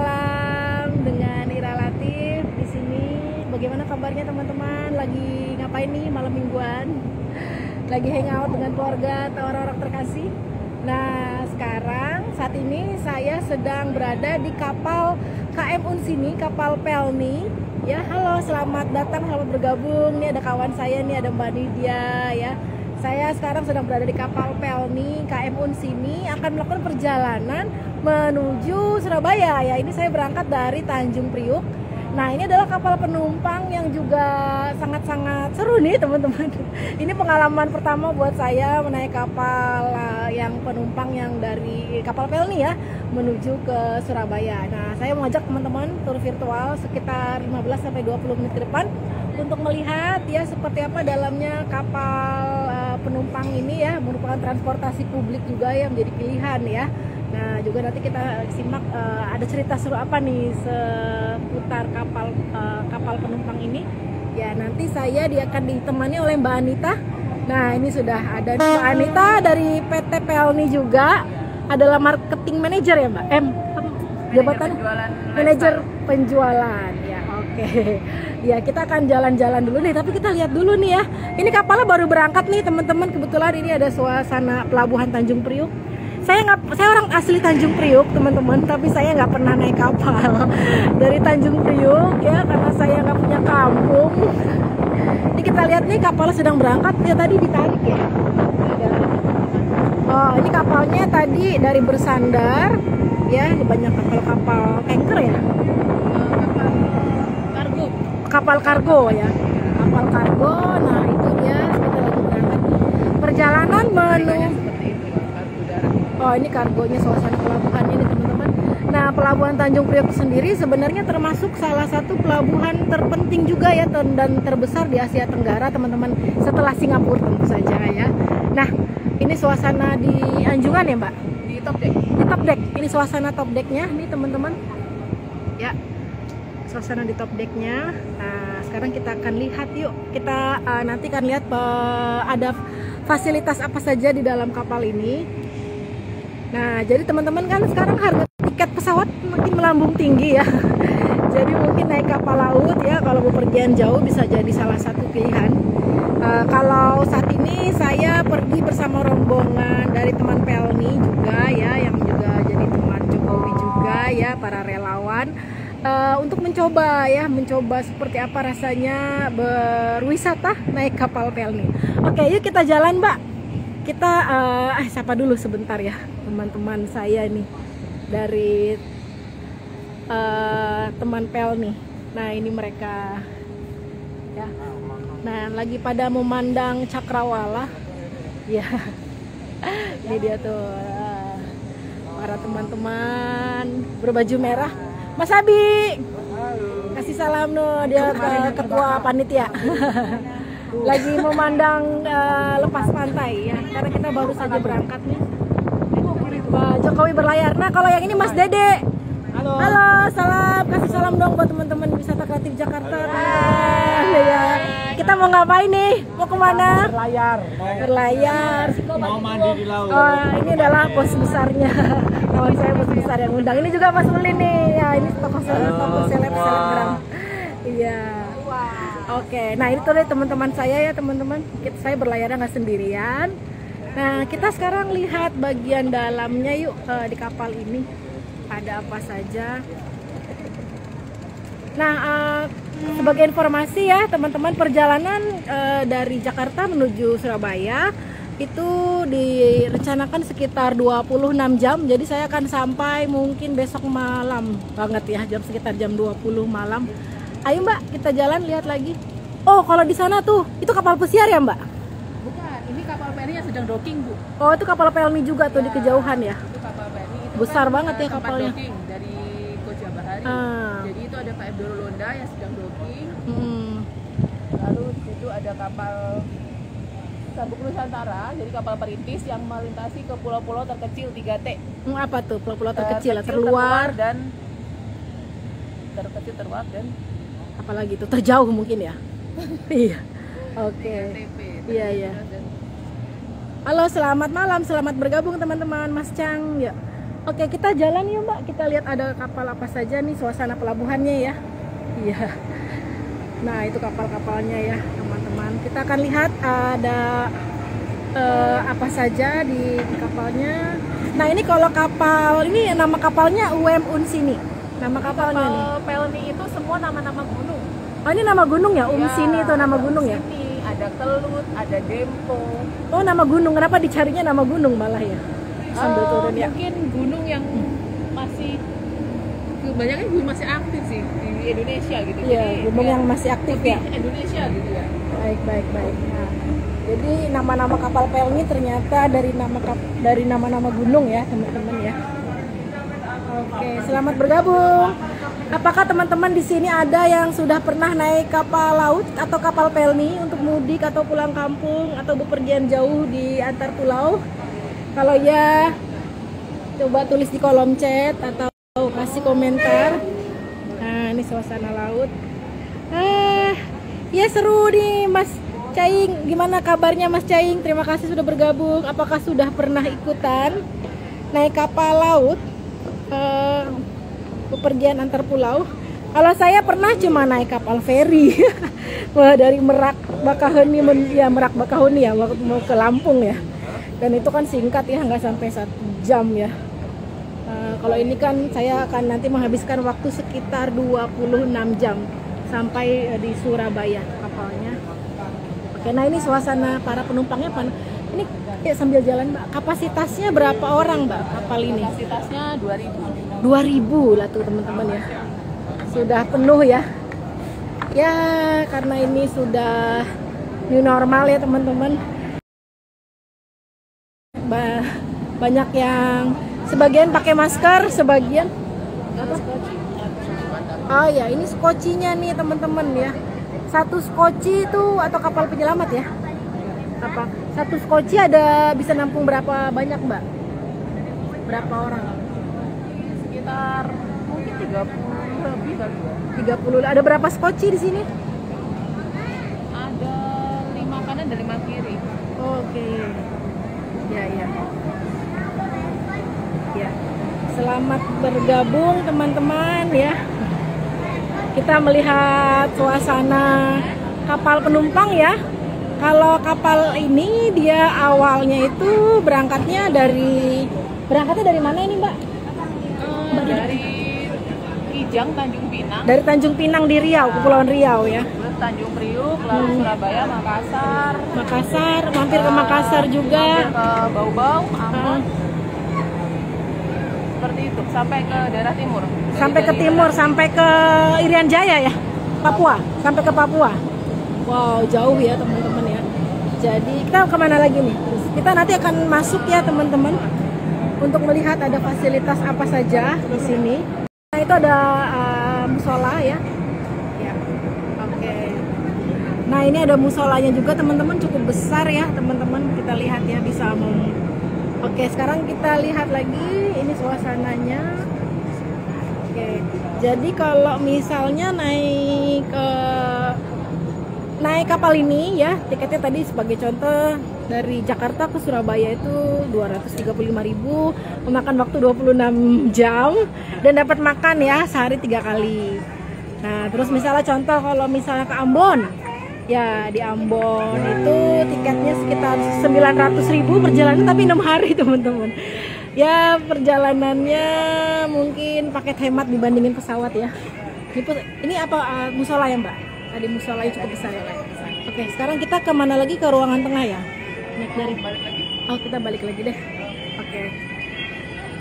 malam dengan Ira Latif di sini. Bagaimana kabarnya teman-teman? Lagi ngapain nih malam mingguan? Lagi hangout dengan keluarga atau orang-orang terkasih? Nah, sekarang saat ini saya sedang berada di kapal KM Unsini, kapal Pelni. Ya, halo, selamat datang, selamat bergabung. Nih ada kawan saya nih, ada Mbak Nidia ya. Saya sekarang sedang berada di kapal Pelni KM Unsini, akan melakukan perjalanan menuju Surabaya ya. Ini saya berangkat dari Tanjung Priuk. Nah, ini adalah kapal penumpang yang juga sangat-sangat seru nih teman-teman. Ini pengalaman pertama buat saya menaik kapal yang penumpang yang dari kapal Pelni ya menuju ke Surabaya. Nah, saya mau ajak teman-teman tur virtual sekitar 15-20 menit ke depan untuk melihat ya seperti apa dalamnya kapal penumpang ini ya, merupakan transportasi publik juga yang menjadi pilihan ya. Nah, juga nanti kita simak ada cerita seru apa nih seputar kapal penumpang ini. Ya, nanti saya akan ditemani oleh Mbak Anita. Nah, ini sudah ada Mbak Anita dari PT Pelni juga, adalah marketing manager ya, Mbak? Jabatan manajer penjualan ya. Oke. Ya, kita akan jalan-jalan dulu nih, tapi kita lihat dulu nih ya. Ini kapalnya baru berangkat nih, teman-teman. Kebetulan ini ada suasana pelabuhan Tanjung Priuk. Saya orang asli Tanjung Priuk teman-teman, tapi saya nggak pernah naik kapal dari Tanjung Priuk ya, karena saya nggak punya kampung. Ini kita lihat nih kapalnya sedang berangkat ya, tadi ditarik ya. Oh, ini kapalnya tadi dari bersandar ya, ini banyak kapal-kapal tanker ya, kapal kargo ya, kapal kargo. Nah, itu dia kita lagi berangkat perjalanan menuju. Oh, ini kargonya, suasana pelabuhan ini teman-teman. Nah, pelabuhan Tanjung Priok sendiri sebenarnya termasuk salah satu pelabuhan terpenting juga ya dan terbesar di Asia Tenggara teman-teman, setelah Singapura tentu saja ya. Nah, ini suasana di Anjungan ya Mbak? Di top deck. Di top deck. Ini suasana top decknya nih teman-teman. Ya, suasana di top decknya. Nah, sekarang kita akan lihat yuk. Kita nanti akan lihat ada fasilitas apa saja di dalam kapal ini. Nah, jadi teman-teman kan sekarang harga tiket pesawat makin melambung tinggi ya. Jadi mungkin naik kapal laut ya, kalau bepergian jauh bisa jadi salah satu pilihan. Kalau saat ini saya pergi bersama rombongan dari teman Pelni juga ya, yang juga jadi teman Jokowi juga ya, para relawan. Untuk mencoba seperti apa rasanya berwisata naik kapal Pelni. Oke, yuk kita jalan Mbak. Kita sapa dulu sebentar ya teman-teman saya nih dari teman Pelni. Nah, ini mereka ya. Nah, lagi pada memandang cakrawala ya. Ini dia tuh para teman-teman berbaju merah. Mas Abi, kasih salam no, dia ketua panitia. Lagi memandang lepas pantai ya, karena kita baru saja berangkat nih. Pak Jokowi berlayar. Nah, kalau yang ini Mas Dede. Halo. Halo, salam, kasih salam dong buat teman-teman wisata kreatif Jakarta. Ya. Kita mau ngapain nih? Mau kemana? Berlayar. Mau mandi di laut. Oh, ini adalah bos besarnya. Kawan saya bos besar yang undang. Ini juga Mas Ulin nih. Ya, ini tokoh selebgram. Iya. Oke, nah ini tuh deh teman-teman saya ya teman-teman. Saya berlayar nggak sendirian. Nah, kita sekarang lihat bagian dalamnya yuk di kapal ini. Ada apa saja. Nah, sebagai informasi ya teman-teman, perjalanan dari Jakarta menuju Surabaya itu direncanakan sekitar 26 jam. Jadi saya akan sampai mungkin besok malam banget ya, sekitar jam 20 malam. Ayo Mbak, kita jalan lihat lagi. Oh, kalau di sana tuh, itu kapal pesiar ya Mbak? Bukan, ini kapal Pelni yang sedang docking Bu. Oh, itu kapal Pelni juga tuh ya, di kejauhan ya? Itu kapal Pelni. Itu besar kan banget ya kapalnya. Docking dari Koja Bahari. Jadi itu ada KM Doro Londa yang sedang docking. Lalu di situ ada kapal Sabuk Nusantara, jadi kapal perintis yang melintasi ke pulau-pulau terkecil 3T. Apa tuh pulau-pulau terkecil? Terluar dan terkecil, terluar dan apalagi itu terjauh mungkin ya. Iya. Oke. Iya. Halo, selamat malam, selamat bergabung teman-teman. Mas Chang ya. Oke, kita jalan yuk Mbak. Kita lihat ada kapal apa saja nih, suasana pelabuhannya ya. Iya. Nah, itu kapal-kapalnya ya, teman-teman. Kita akan lihat ada apa saja di kapalnya. Nah, ini kalau kapal ini nama kapalnya UM Unsini. Nama kapalnya nih. Pelni itu semua nama-nama gunung. Oh, ini nama gunung ya? Unsini itu nama gunung ya? Ada Kelut, ada Dempo. Oh, nama gunung. Kenapa dicarinya nama gunung malah ya? Sambil turun ya. Mungkin gunung yang masih kebanyakan gunung masih aktif sih di Indonesia gitu. Iya, gunung yang masih aktif ya. Indonesia gitu ya. Baik. Nah, jadi nama-nama kapal pelni ternyata dari nama-nama gunung ya, teman-teman ya. Oke, selamat bergabung. Apakah teman-teman di sini ada yang sudah pernah naik kapal laut atau kapal pelni untuk mudik atau pulang kampung atau bepergian jauh di antar pulau? Kalau ya, coba tulis di kolom chat atau kasih komentar. Nah, ini suasana laut. Ya seru nih Mas Caing. Gimana kabarnya Mas Caing? Terima kasih sudah bergabung. Apakah sudah pernah ikutan naik kapal laut? Bepergian antar pulau. Kalau saya pernah cuma naik kapal feri. Wah, dari Merak Bakahuni ya, mau ke Lampung ya. Dan itu kan singkat ya, nggak sampai 1 jam ya. Kalau ini kan saya akan nanti menghabiskan waktu sekitar 26 jam sampai di Surabaya kapalnya. Oke, nah ini suasana para penumpangnya. Ini ya, sambil jalan Mbak, kapasitasnya berapa orang Mbak kapal ini? Kapasitasnya 2000 lah tuh teman-teman ya. Sudah penuh ya. Ya, karena ini sudah new normal ya teman-teman. Banyak yang sebagian pakai masker, sebagian oh ya, ini skocinya nih teman-teman ya. Satu skoci itu atau kapal penyelamat ya? Apa? Satu skoci ada bisa nampung berapa banyak Mbak? Berapa orang? Sekitar mungkin 30 lebih kali ya. 30. Ada berapa skoci di sini? Ada 5 kanan dan 5 kiri. Oke. Ya. Selamat bergabung teman-teman ya. Kita melihat suasana kapal penumpang ya. Kalau kapal ini dia awalnya itu berangkatnya dari mana ini Mbak? Dari Kijang, Tanjung Pinang. Dari Tanjung Pinang di Riau, Kepulauan Riau ya. Terus Tanjung Priuk, lalu Surabaya, Makassar, mampir ke Makassar juga. Mampir ke Bau-Bau, Ambon. Seperti itu, sampai ke daerah timur. Sampai ke timur, sampai ke Irian Jaya ya? Papua, sampai ke Papua. Wow, jauh ya teman-teman ya. Jadi kita kemana lagi nih? Terus kita nanti akan masuk ya teman-teman untuk melihat ada fasilitas apa saja di sini. Nah, itu ada musola ya. Oke. Nah, ini ada musolanya juga teman-teman, cukup besar ya teman-teman. Kita lihat ya, bisa Oke, sekarang kita lihat lagi ini suasananya. Oke. Jadi kalau misalnya naik kapal ini ya, tiketnya tadi sebagai contoh dari Jakarta ke Surabaya itu 235.000, memakan waktu 26 jam dan dapat makan ya sehari 3 kali. Nah, terus misalnya contoh kalau misalnya ke Ambon, ya di Ambon itu tiketnya sekitar 900.000 perjalanan tapi 6 hari teman-teman. Ya perjalanannya mungkin paket hemat dibandingin pesawat ya. Ini apa musola ya Mbak? Tadi musolanya cukup besar ya. Oke, sekarang kita kemana lagi? Ke ruangan tengah ya? Naik dari Oh, kita balik lagi deh. Oke.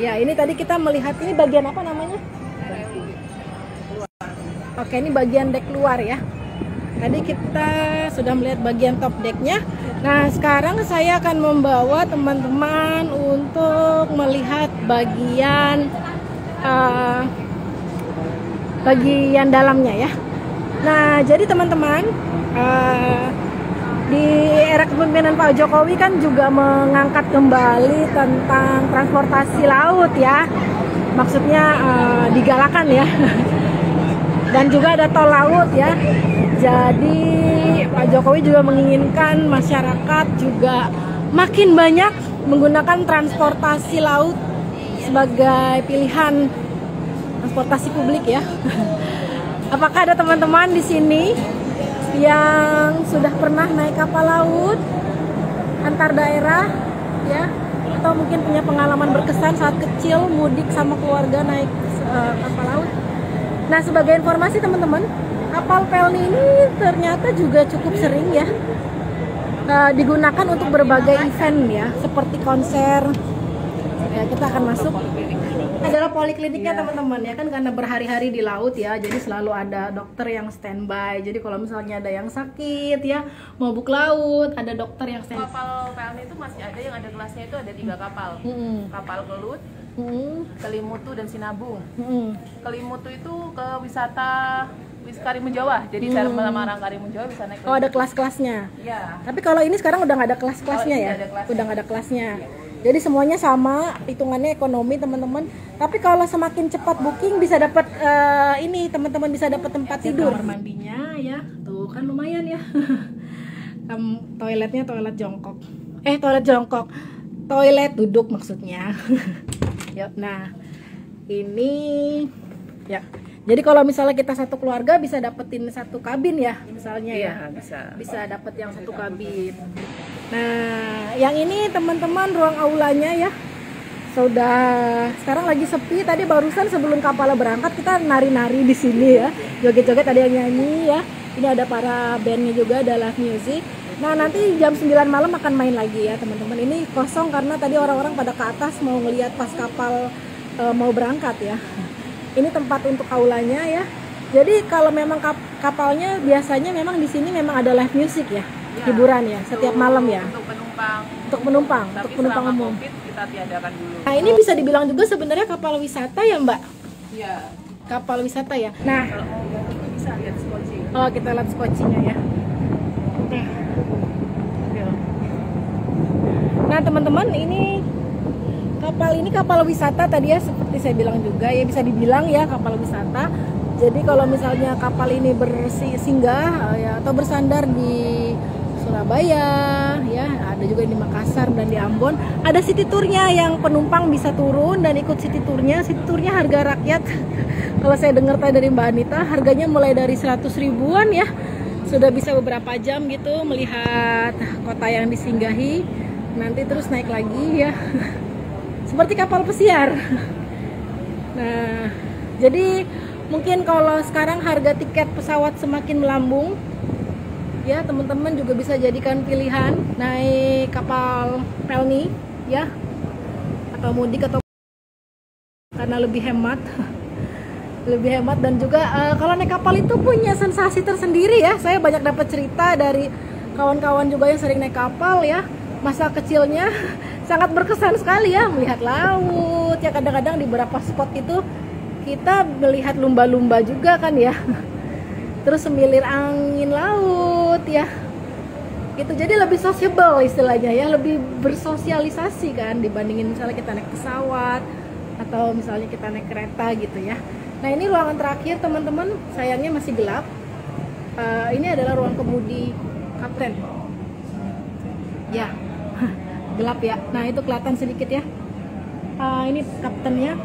Ya, ini tadi kita melihat ini bagian apa namanya? Oke, ini bagian dek luar ya. Tadi kita sudah melihat bagian top decknya. Nah, sekarang saya akan membawa teman-teman untuk melihat bagian dalamnya ya. Nah, jadi teman-teman, di era kepemimpinan Pak Jokowi kan juga mengangkat kembali tentang transportasi laut ya. Maksudnya digalakan ya. Dan juga ada tol laut ya. Jadi Pak Jokowi juga menginginkan masyarakat juga makin banyak menggunakan transportasi laut sebagai pilihan transportasi publik ya. Apakah ada teman-teman di sini yang sudah pernah naik kapal laut antar daerah ya, atau mungkin punya pengalaman berkesan saat kecil mudik sama keluarga naik kapal laut? Nah, sebagai informasi teman-teman, kapal Pelni ini ternyata juga cukup sering ya digunakan untuk berbagai event ya, seperti konser. Ya, kita akan masuk. Adalah polikliniknya teman-teman ya, kan karena berhari-hari di laut ya, jadi selalu ada dokter yang standby. Jadi kalau misalnya ada yang sakit ya, mabuk laut, ada dokter yang standby. Kapal Pelni itu masih ada yang ada kelasnya, itu ada 3 kapal. Kapal Kelut, Kelimutu, dan Sinabung. Kelimutu itu ke wisata Karimun Jawa, jadi Semarang Karimun Jawa bisa naik. Oh, ada kelas-kelasnya. Ya. Tapi kalau ini sekarang udah nggak ada kelas-kelasnya ya? Udah nggak ada kelasnya. Jadi semuanya sama, hitungannya ekonomi teman-teman. Tapi kalau semakin cepat booking bisa dapat ini teman-teman, bisa dapat tempat tidur. Kamar mandinya ya, tuh kan lumayan ya. Toiletnya toilet jongkok. Toilet jongkok. Toilet duduk maksudnya. Ya, nah ini ya. Jadi kalau misalnya kita satu keluarga bisa dapetin satu kabin ya, misalnya ya. Bisa dapet yang satu kabin. Nah, yang ini teman-teman ruang aulanya ya. Sudah sekarang lagi sepi. Tadi barusan sebelum kapalnya berangkat kita nari-nari di sini ya. Joget-joget, ada yang nyanyi ya. Ini ada para bandnya juga, ada live music. Nah, nanti jam 9 malam akan main lagi ya teman-teman. Ini kosong karena tadi orang-orang pada ke atas mau ngelihat pas kapal mau berangkat ya. Ini tempat untuk aulanya ya. Jadi kalau memang kapalnya biasanya memang di sini memang ada live music ya, hiburan ya setiap malam ya. Untuk penumpang umum. COVID, kita tiadakan dulu. Nah, ini bisa dibilang juga sebenarnya kapal wisata ya, Mbak? Iya. Kapal wisata ya. Nah, kalau mau bisa lihat skoci. Oh, kita lihat skocinya ya. Nah, teman-teman, ini kapal wisata tadi ya, seperti saya bilang juga ya, bisa dibilang ya kapal wisata. Jadi kalau misalnya kapal ini bersinggah ya, atau bersandar di Surabaya ya, ada juga di Makassar dan di Ambon, ada city tournya yang penumpang bisa turun dan ikut city tournya. City tournya harga rakyat kalau saya dengar tadi dari Mbak Anita, harganya mulai dari 100 ribuan ya, sudah bisa beberapa jam gitu melihat kota yang disinggahi, nanti terus naik lagi ya. Seperti kapal pesiar. Nah, jadi mungkin kalau sekarang harga tiket pesawat semakin melambung ya, teman-teman juga bisa jadikan pilihan naik kapal Pelni ya, atau mudik atau karena lebih hemat. Lebih hemat, dan juga kalau naik kapal itu punya sensasi tersendiri ya. Saya banyak dapat cerita dari kawan-kawan juga yang sering naik kapal ya, masa kecilnya sangat berkesan sekali ya melihat laut ya. Kadang-kadang di beberapa spot itu kita melihat lumba-lumba juga kan ya, terus semilir angin laut ya gitu. Jadi lebih sociable istilahnya ya, lebih bersosialisasi kan dibandingin misalnya kita naik pesawat atau misalnya kita naik kereta gitu ya. Nah, ini ruangan terakhir teman-teman, sayangnya masih gelap. Ini adalah ruang kemudi kapten ya. Gelap ya. Nah, itu kelihatan sedikit ya. Ini kaptennya.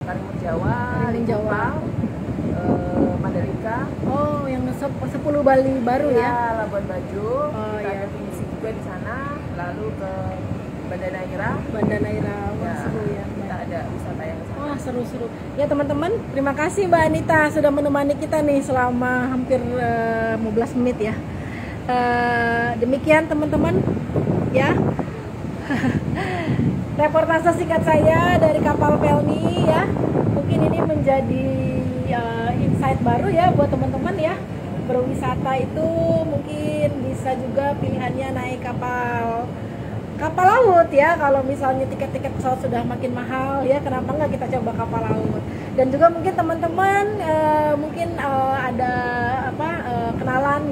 Karimun Jawa, Mandalika. Oh, yang 10 Bali baru ya. Labuan Bajo. Oh, kita ya. ada finishing juga di sana. Lalu ke Banda Neira. Wah, seru ya. Kita ada wisata yang sana. Wah, seru-seru. Ya teman-teman, terima kasih Mbak Anita sudah menemani kita nih selama hampir 15 menit ya. Demikian teman-teman ya. Reportase singkat saya dari kapal Pelni ya. Mungkin ini menjadi insight baru ya buat teman-teman ya. Berwisata itu mungkin bisa juga pilihannya naik kapal laut ya. Kalau misalnya tiket-tiket pesawat sudah makin mahal ya, kenapa nggak kita coba kapal laut. Dan juga mungkin teman-teman mungkin ada kenalan